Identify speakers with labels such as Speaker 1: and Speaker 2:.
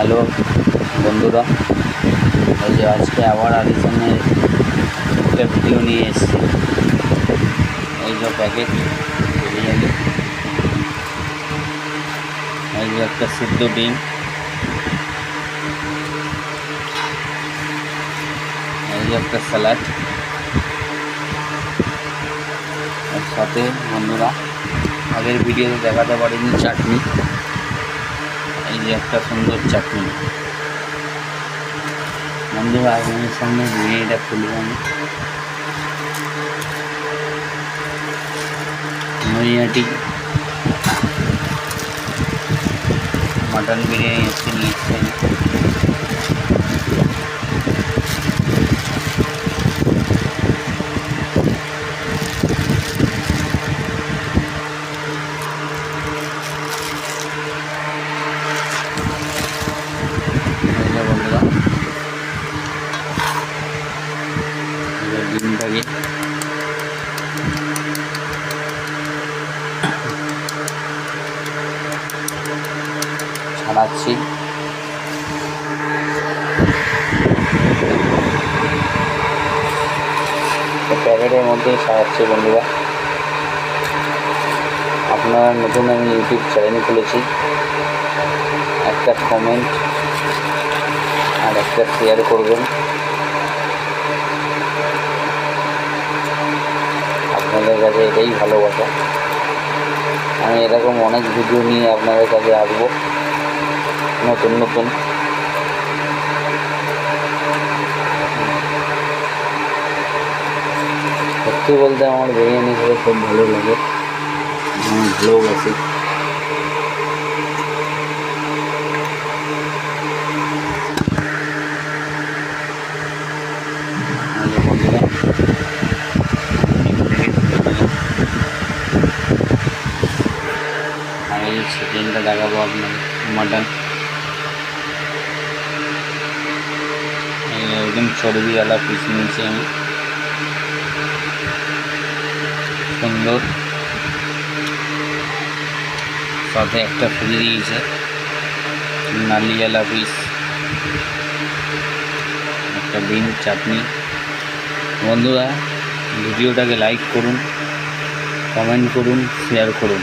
Speaker 1: Hello বন্ধুরা, এই যে আজকে আবার আলিসানের একটা ভিডিও নিয়ে এসেছি। এই যে প্যাকেট বিরিয়ানি, এই যে একটা সিদ্ধ ডিম, এই যে একটা স্যালাড, এর সাথে বন্ধুরা আগের ভিডিওতে দেখাতে পারিনি চাটনি। এই যে একটা সুন্দর চাটনি। বন্ধুরা আপনাদের সামনে বিরিয়ানিটা খুলব আমি। নৈহাটি মাটন বিরিয়ানি এসে নিয়ে এসছেন। বন্ধুরা ডিমটাকে ছাড়াচ্ছি। প্যাকেটের মধ্যেই ছাড়াচ্ছি বন্ধুরা। আপনারা নতুন আমি ইউটিউব চ্যানেল খুলেছি, একটা কমেন্ট আর একটা শেয়ার করবেন। আপনাদের কাছে এটাই ভালোবাসা। আমি এরকম অনেক ভিডিও নিয়ে আপনাদের কাছে আসবো, নতুন নতুন। সত্যি বলতে আমার বিরিয়ানি খেতে খুব ভালো লাগে, আমি ভালোবাসি। বন্ধুরা আর এই চিকেনটা দেখাবো আপনার মাটন, একদম চর্বিওয়ালা পিস নিয়েছি আমি, সুন্দর। সাথে একটা ফ্রি দিয়েছে নালিওয়ালা পিস, একটা ডিম, চাটনি। বন্ধুরা ভিডিওটাকে লাইক করুন, কমেন্ট করুন, শেয়ার করুন।